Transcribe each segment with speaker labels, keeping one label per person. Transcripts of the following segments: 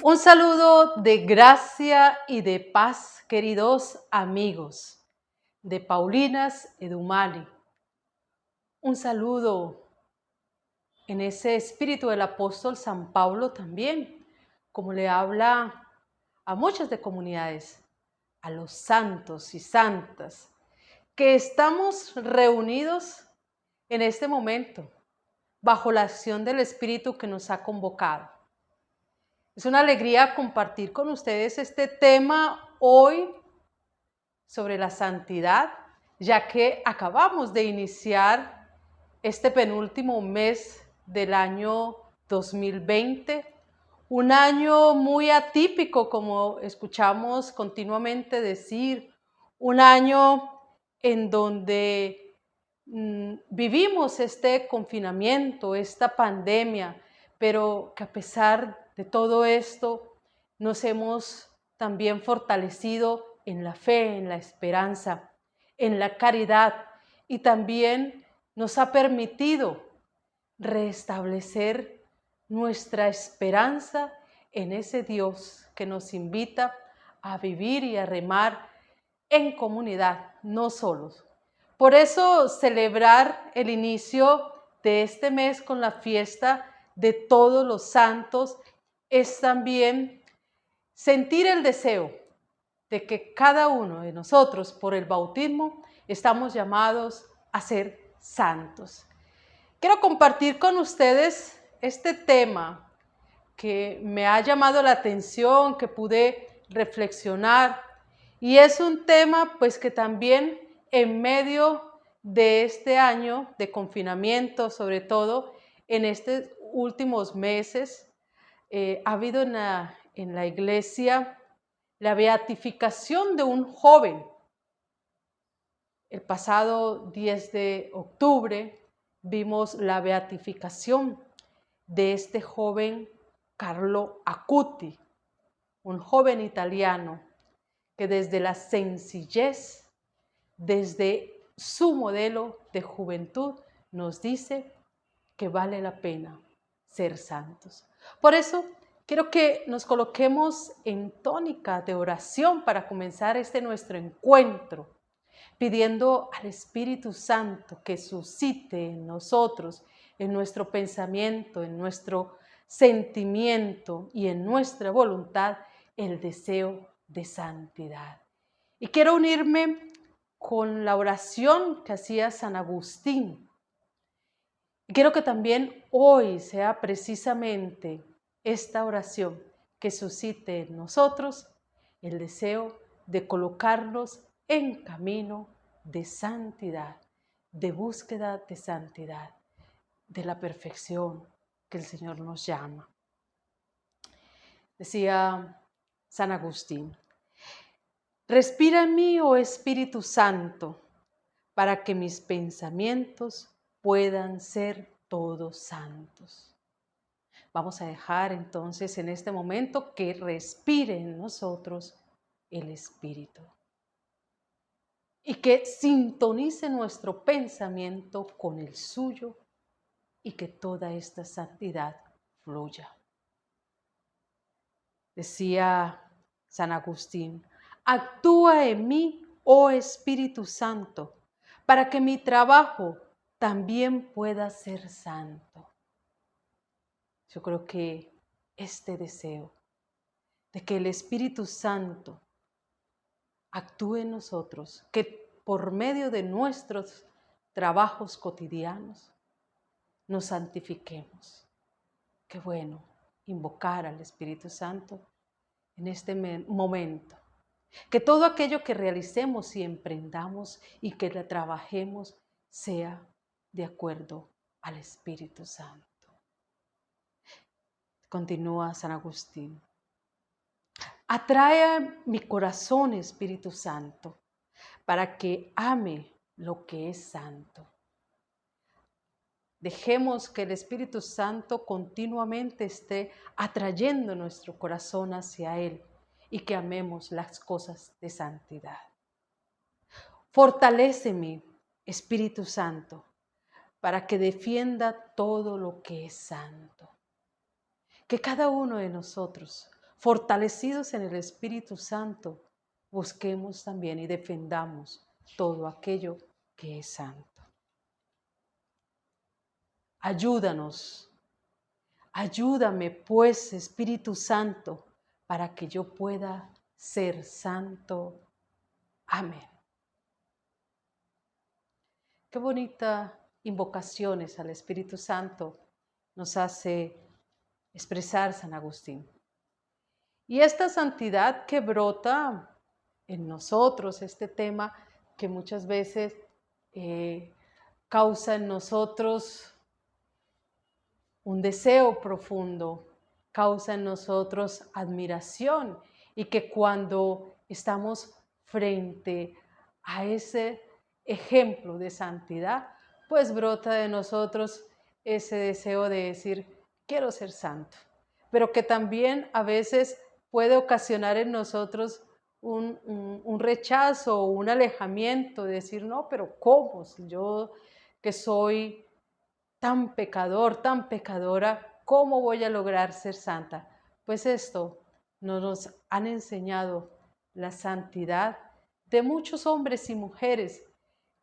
Speaker 1: Un saludo de gracia y de paz, queridos amigos de Paulinas Edumali. Un saludo en ese espíritu del apóstol San Pablo también, como le habla a muchas de comunidades, a los santos y santas, que estamos reunidos en este momento bajo la acción del Espíritu que nos ha convocado. Es una alegría compartir con ustedes este tema hoy sobre la santidad, ya que acabamos de iniciar este penúltimo mes del año 2020, un año muy atípico, como escuchamos continuamente decir, un año en donde vivimos este confinamiento, esta pandemia, pero que a pesar de todo esto nos hemos también fortalecido en la fe, en la esperanza, en la caridad, y también nos ha permitido restablecer nuestra esperanza en ese Dios que nos invita a vivir y a remar en comunidad, no solos. Por eso celebrar el inicio de este mes con la fiesta de todos los santos es también sentir el deseo de que cada uno de nosotros por el bautismo estamos llamados a ser santos. Quiero compartir con ustedes este tema que me ha llamado la atención, que pude reflexionar, y es un tema pues que también en medio de este año de confinamiento, sobre todo en estos últimos meses, ha habido en la iglesia la beatificación de un joven. El pasado 10 de octubre vimos la beatificación de este joven Carlo Acuti, un joven italiano que desde la sencillez, desde su modelo de juventud, nos dice que vale la pena ser santos. Por eso quiero que nos coloquemos en tónica de oración para comenzar este nuestro encuentro, pidiendo al Espíritu Santo que suscite en nosotros, en nuestro pensamiento, en nuestro sentimiento y en nuestra voluntad el deseo de santidad. Y quiero unirme con la oración que hacía San Agustín. Y quiero que también hoy sea precisamente esta oración que suscite en nosotros el deseo de colocarnos en camino de santidad, de búsqueda de santidad, de la perfección que el Señor nos llama. Decía San Agustín: respira en mí, oh Espíritu Santo, para que mis pensamientos puedan ser todos santos. Vamos a dejar entonces en este momento que respire en nosotros el Espíritu y que sintonice nuestro pensamiento con el suyo y que toda esta santidad fluya. Decía San Agustín: actúa en mí, oh Espíritu Santo, para que mi trabajo también pueda ser santo. Yo creo que este deseo de que el Espíritu Santo actúe en nosotros, que por medio de nuestros trabajos cotidianos nos santifiquemos. Qué bueno invocar al Espíritu Santo en este momento. Que todo aquello que realicemos y emprendamos y que la trabajemos sea de acuerdo al Espíritu Santo. Continúa San Agustín: atrae a mi corazón, Espíritu Santo, para que ame lo que es santo. Dejemos que el Espíritu Santo continuamente esté atrayendo nuestro corazón hacia Él y que amemos las cosas de santidad. Fortaléceme, Espíritu Santo, para que defienda todo lo que es santo. Que cada uno de nosotros fortalecidos en el Espíritu Santo, busquemos también y defendamos todo aquello que es santo. Ayúdanos, ayúdame pues, Espíritu Santo, para que yo pueda ser santo. Amén. Qué bonita invocaciones al Espíritu Santo nos hace expresar San Agustín. Y esta santidad que brota en nosotros, este tema que muchas veces causa en nosotros un deseo profundo, causa en nosotros admiración, y que cuando estamos frente a ese ejemplo de santidad, pues brota de nosotros ese deseo de decir, quiero ser santo, pero que también a veces puede ocasionar en nosotros un rechazo o un alejamiento, de decir, no, pero ¿cómo? Si yo que soy tan pecador, tan pecadora, ¿cómo voy a lograr ser santa? Pues esto nos han enseñado la santidad de muchos hombres y mujeres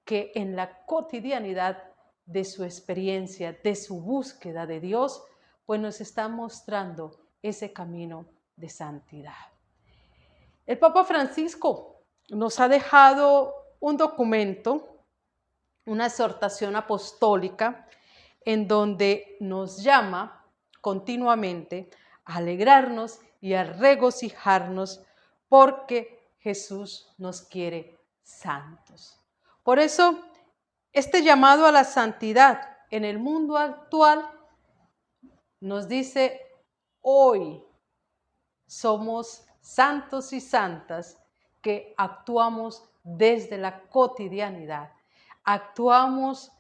Speaker 1: que en la cotidianidad de su experiencia, de su búsqueda de Dios, pues nos están mostrando ese camino de santidad. El Papa Francisco nos ha dejado un documento, una exhortación apostólica, en donde nos llama continuamente a alegrarnos y a regocijarnos porque Jesús nos quiere santos. Por eso, este llamado a la santidad en el mundo actual nos dice, hoy somos santos y santas que actuamos desde la cotidianidad, actuamos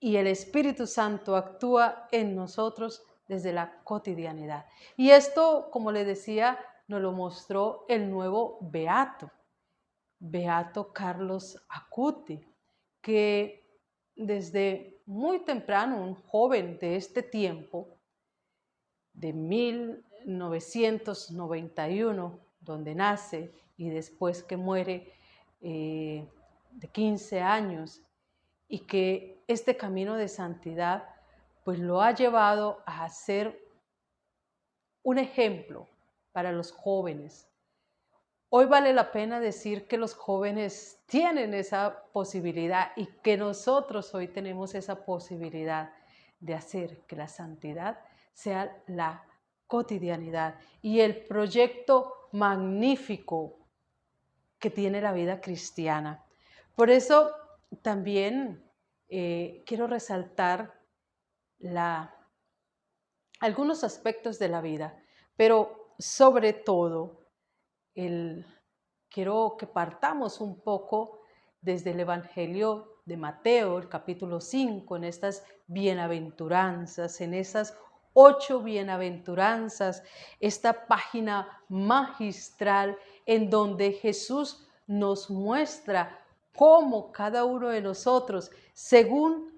Speaker 1: y el Espíritu Santo actúa en nosotros desde la cotidianidad. Y esto, como le decía, nos lo mostró el nuevo beato, Beato Carlos Acuti, que desde muy temprano, un joven de este tiempo, de 1991, donde nace y después que muere de 15 años, y que este camino de santidad pues lo ha llevado a ser un ejemplo para los jóvenes. Hoy vale la pena decir que los jóvenes tienen esa posibilidad y que nosotros hoy tenemos esa posibilidad de hacer que la santidad sea la cotidianidad y el proyecto magnífico que tiene la vida cristiana. Por eso también quiero resaltar algunos aspectos de la vida, pero sobre todo quiero que partamos un poco desde el Evangelio de Mateo, el capítulo 5, en estas bienaventuranzas, en esas 8 bienaventuranzas, esta página magistral en donde Jesús nos muestra cómo cada uno de nosotros, según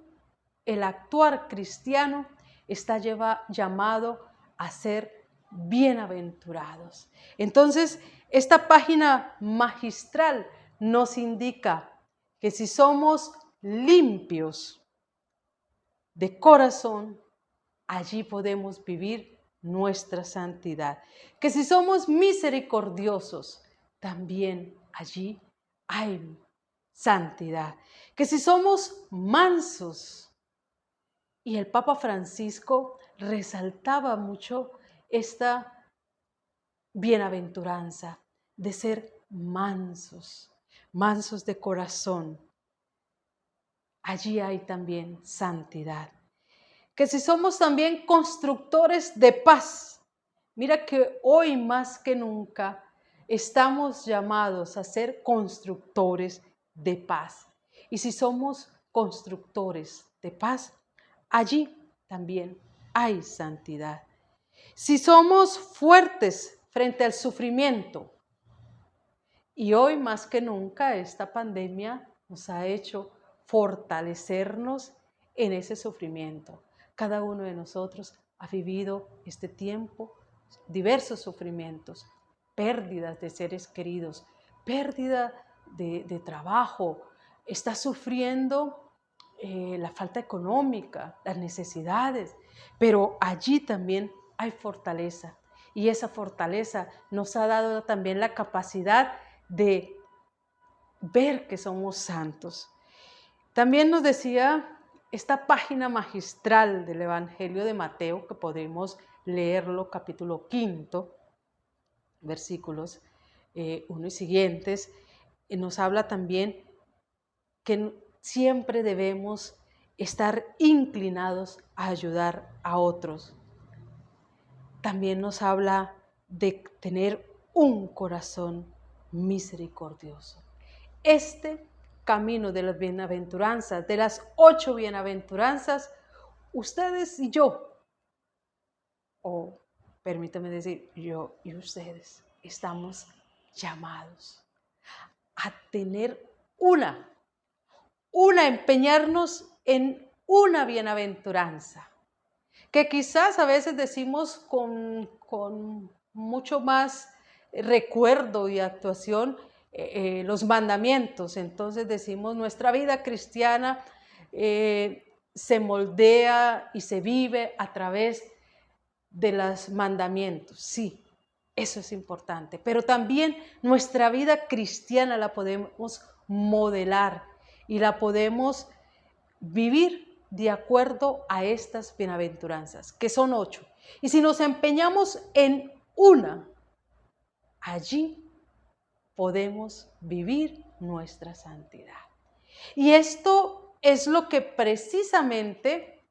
Speaker 1: el actuar cristiano, está llamado a ser bienaventurados. Entonces, esta página magistral nos indica que si somos limpios de corazón, allí podemos vivir nuestra santidad. Que si somos misericordiosos, también allí hay santidad. Que si somos mansos, y el Papa Francisco resaltaba mucho esta bienaventuranza de ser mansos, mansos de corazón. Allí hay también santidad. Que si somos también constructores de paz, mira que hoy más que nunca estamos llamados a ser constructores de paz. Y si somos constructores de paz, allí también hay santidad. Si somos fuertes frente al sufrimiento, y hoy más que nunca esta pandemia nos ha hecho fortalecernos en ese sufrimiento. Cada uno de nosotros ha vivido este tiempo diversos sufrimientos, pérdidas de seres queridos, pérdida de trabajo, está sufriendo la falta económica, las necesidades, pero allí también hay fortaleza. Y esa fortaleza nos ha dado también la capacidad de ver que somos santos. También nos decía esta página magistral del Evangelio de Mateo, que podemos leerlo, capítulo 5, versículos 1 y siguientes, nos habla también que siempre debemos estar inclinados a ayudar a otros. También nos habla de tener un corazón misericordioso. Este camino de las bienaventuranzas, de las 8 bienaventuranzas, ustedes y yo, o permítame decir, yo y ustedes, estamos llamados a tener empeñarnos en una bienaventuranza, que quizás a veces decimos con mucho más recuerdo y actuación los mandamientos. Entonces decimos, nuestra vida cristiana se moldea y se vive a través de los mandamientos. Sí, eso es importante, pero también nuestra vida cristiana la podemos modelar y la podemos vivir de acuerdo a estas bienaventuranzas, que son 8. Y si nos empeñamos en una, allí podemos vivir nuestra santidad. Y esto es lo que precisamente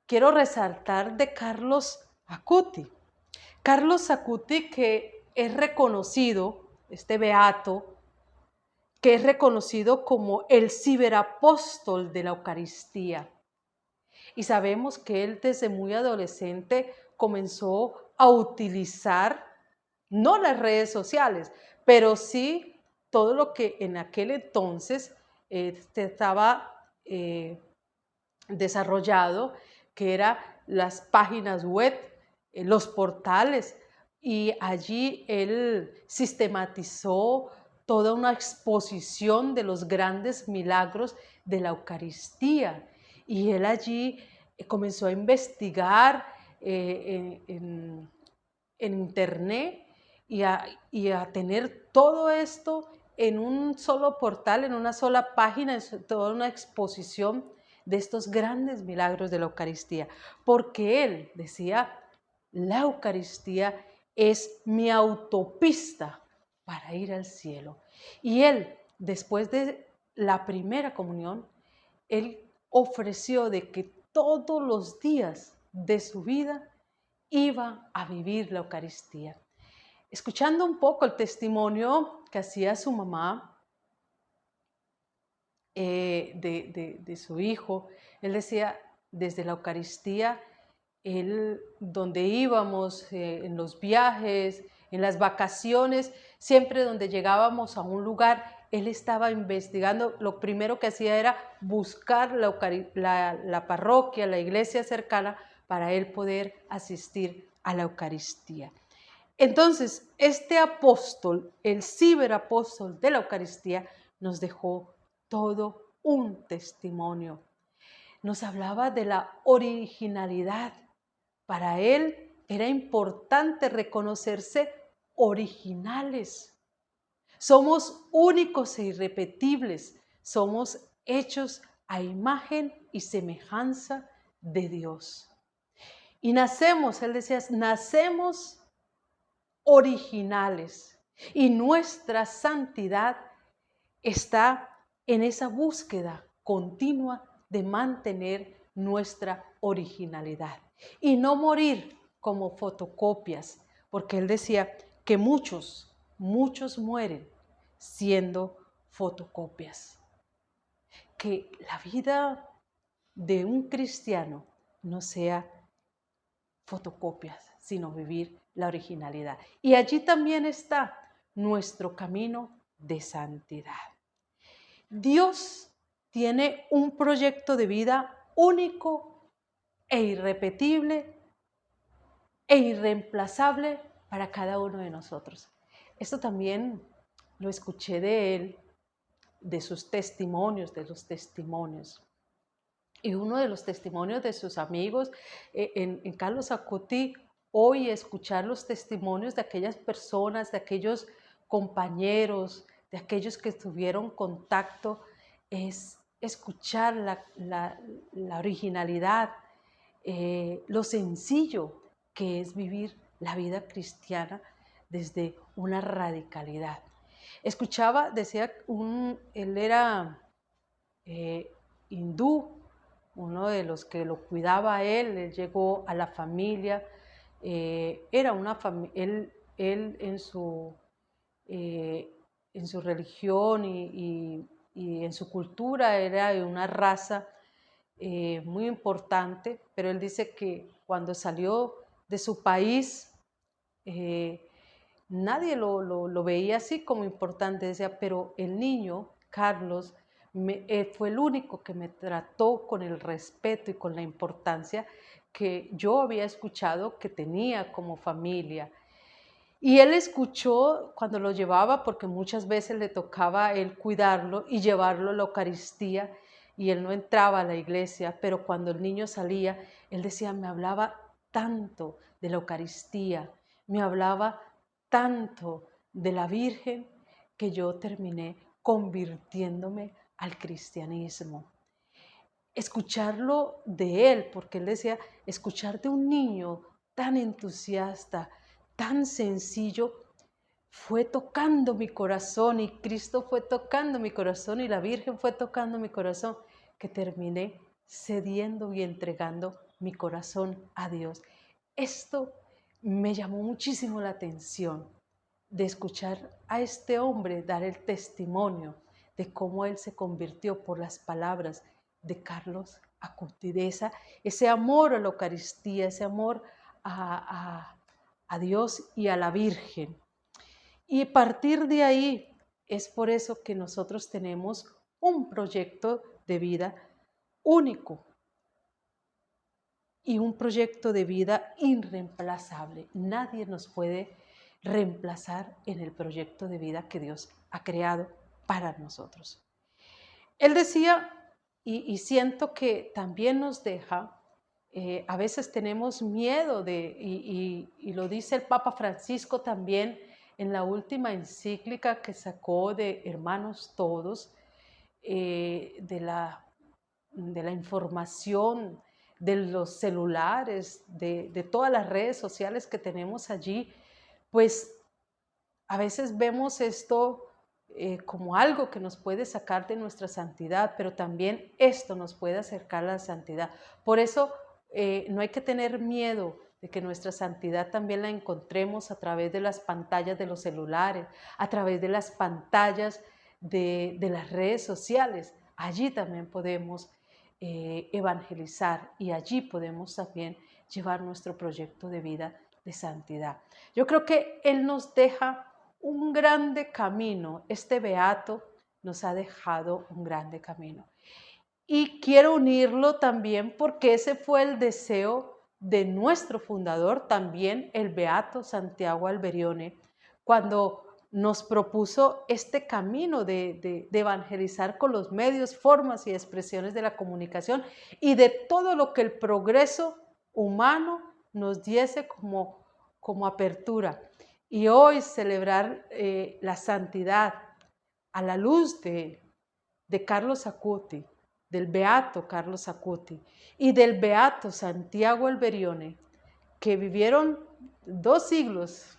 Speaker 1: quiero resaltar de Carlos Acuti. Carlos Acuti, que es reconocido, este beato, que es reconocido como el ciberapóstol de la Eucaristía. Y sabemos que él desde muy adolescente comenzó a utilizar, no las redes sociales, pero sí todo lo que en aquel entonces estaba desarrollado, que eran las páginas web, los portales, y allí él sistematizó toda una exposición de los grandes milagros de la Eucaristía. Y él allí comenzó a investigar en internet y a tener todo esto en un solo portal, en una sola página, en toda una exposición de estos grandes milagros de la Eucaristía. Porque él decía, la Eucaristía es mi autopista para ir al cielo. Y él, después de la primera comunión, él ofreció de que todos los días de su vida iba a vivir la Eucaristía. Escuchando un poco el testimonio que hacía su mamá de su hijo, él decía, desde la Eucaristía, él, donde íbamos, en los viajes, en las vacaciones, siempre donde llegábamos a un lugar, él estaba investigando. Lo primero que hacía era buscar la parroquia, la iglesia cercana, para él poder asistir a la Eucaristía. Entonces, este apóstol, el ciberapóstol de la Eucaristía, nos dejó todo un testimonio. Nos hablaba de la originalidad. Para él era importante reconocerse originales. Somos únicos e irrepetibles. Somos hechos a imagen y semejanza de Dios. Y nacemos, él decía, nacemos originales. Y nuestra santidad está en esa búsqueda continua de mantener nuestra originalidad y no morir como fotocopias, porque él decía que muchos mueren siendo fotocopias. Que la vida de un cristiano no sea fotocopias, sino vivir la originalidad. Y allí también está nuestro camino de santidad. Dios tiene un proyecto de vida único e irrepetible e irreemplazable para cada uno de nosotros. Esto también lo escuché de él, de sus testimonios, de los testimonios. Y uno de los testimonios de sus amigos en Carlos Acuti, hoy escuchar los testimonios de aquellas personas, de aquellos compañeros, de aquellos que tuvieron contacto, es escuchar la originalidad, lo sencillo que es vivir la vida cristiana desde una radicalidad. Escuchaba, decía, él era hindú, uno de los que lo cuidaba a él llegó a la familia, era una familia, él en su religión y en su cultura era de una raza muy importante, pero él dice que cuando salió de su país, eh, nadie lo veía así como importante, decía, pero el niño, Carlos, fue el único que me trató con el respeto y con la importancia que yo había escuchado que tenía como familia. Y él escuchó cuando lo llevaba, porque muchas veces le tocaba a él cuidarlo y llevarlo a la Eucaristía, y él no entraba a la iglesia, pero cuando el niño salía, él decía, me hablaba tanto de la Eucaristía, me hablaba tanto de la Virgen, que yo terminé convirtiéndome al cristianismo. Escucharlo de él, porque él decía, escuchar de un niño tan entusiasta, tan sencillo, fue tocando mi corazón, y Cristo fue tocando mi corazón y la Virgen fue tocando mi corazón, que terminé cediendo y entregando mi corazón a Dios. Esto me llamó muchísimo la atención, de escuchar a este hombre dar el testimonio de cómo él se convirtió por las palabras de Carlos Acuti, de ese amor a la Eucaristía, ese amor a Dios y a la Virgen. Y a partir de ahí es por eso que nosotros tenemos un proyecto de vida único y un proyecto de vida irreemplazable. Nadie nos puede reemplazar en el proyecto de vida que Dios ha creado para nosotros. Él decía, y siento que también nos deja, a veces tenemos miedo y lo dice el Papa Francisco también en la última encíclica que sacó de Hermanos Todos, de la información, de los celulares, de todas las redes sociales que tenemos allí, pues a veces vemos esto como algo que nos puede sacar de nuestra santidad, pero también esto nos puede acercar a la santidad. Por eso no hay que tener miedo de que nuestra santidad también la encontremos a través de las pantallas de los celulares, a través de las pantallas de las redes sociales. Allí también podemos evangelizar y allí podemos también llevar nuestro proyecto de vida de santidad. Yo creo que Él nos deja un grande camino, este beato nos ha dejado un grande camino. Y quiero unirlo también porque ese fue el deseo de nuestro fundador, también el beato Santiago Alberione, cuando nos propuso este camino de evangelizar con los medios, formas y expresiones de la comunicación y de todo lo que el progreso humano nos diese como apertura. Y hoy celebrar la santidad a la luz de Carlos Acuti, del beato Carlos Acuti y del beato Santiago Alberione, que vivieron 2 siglos,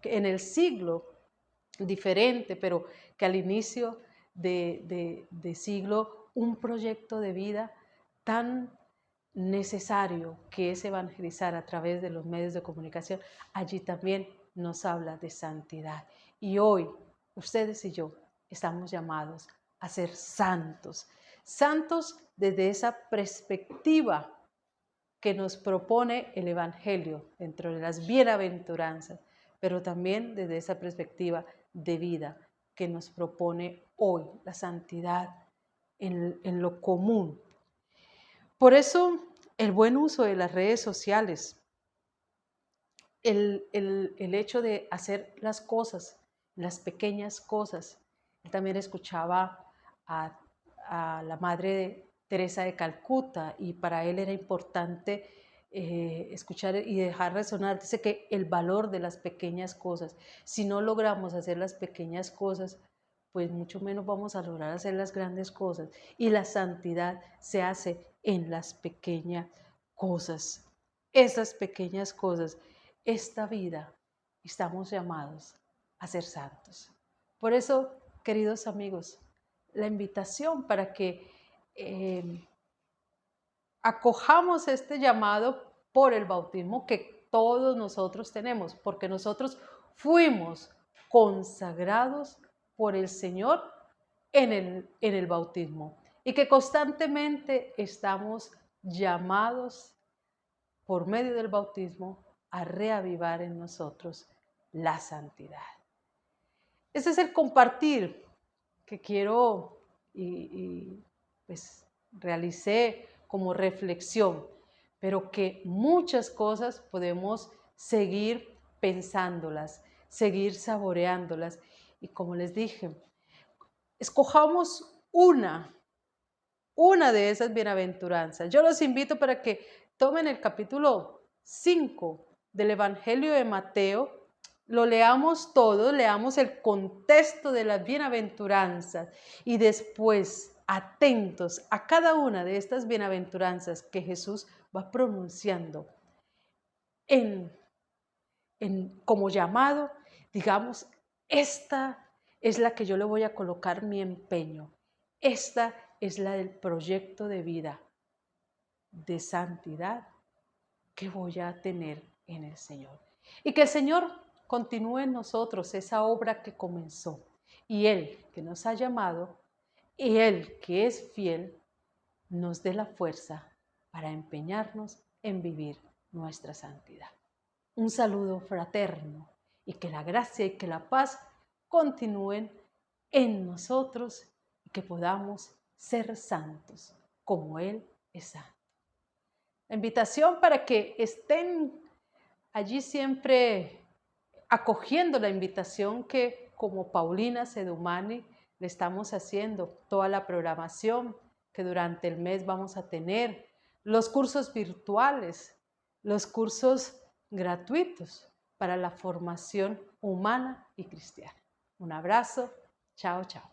Speaker 1: en el siglo diferente, pero que al inicio de siglo, un proyecto de vida tan necesario que es evangelizar a través de los medios de comunicación, allí también nos habla de santidad. Y hoy, ustedes y yo estamos llamados a ser santos, santos desde esa perspectiva que nos propone el Evangelio dentro de las bienaventuranzas, pero también desde esa perspectiva de vida que nos propone hoy la santidad en lo común. Por eso el buen uso de las redes sociales el hecho de hacer las cosas, las pequeñas cosas. Él también escuchaba a, a la Madre Teresa de Calcuta y para él era importante escuchar y dejar resonar. Dice que el valor de las pequeñas cosas, si no logramos hacer las pequeñas cosas, pues mucho menos vamos a lograr hacer las grandes cosas. Y la santidad se hace en las pequeñas cosas. Esas pequeñas cosas, esta vida, estamos llamados a ser santos. Por eso, queridos amigos, la invitación para que acojamos este llamado por el bautismo que todos nosotros tenemos, porque nosotros fuimos consagrados por el Señor en el bautismo y que constantemente estamos llamados por medio del bautismo a reavivar en nosotros la santidad. Ese es el compartir que quiero y pues realicé como reflexión, pero que muchas cosas podemos seguir pensándolas, seguir saboreándolas. Y como les dije, escojamos una de esas bienaventuranzas. Yo los invito para que tomen el capítulo 5 del Evangelio de Mateo, lo leamos todo, leamos el contexto de las bienaventuranzas y después atentos a cada una de estas bienaventuranzas que Jesús va pronunciando como llamado, digamos, esta es la que yo le voy a colocar mi empeño. Esta es la del proyecto de vida, de santidad que voy a tener en el Señor. Y que el Señor continúe en nosotros esa obra que comenzó. Y Él que nos ha llamado, y Él que es fiel, nos dé la fuerza para empeñarnos en vivir nuestra santidad. Un saludo fraterno y que la gracia y que la paz continúen en nosotros y que podamos ser santos como Él es santo. La invitación para que estén allí siempre acogiendo la invitación que como Paulina Sedumani le estamos haciendo, toda la programación que durante el mes vamos a tener, los cursos virtuales, los cursos gratuitos para la formación humana y cristiana. Un abrazo, chao, chao.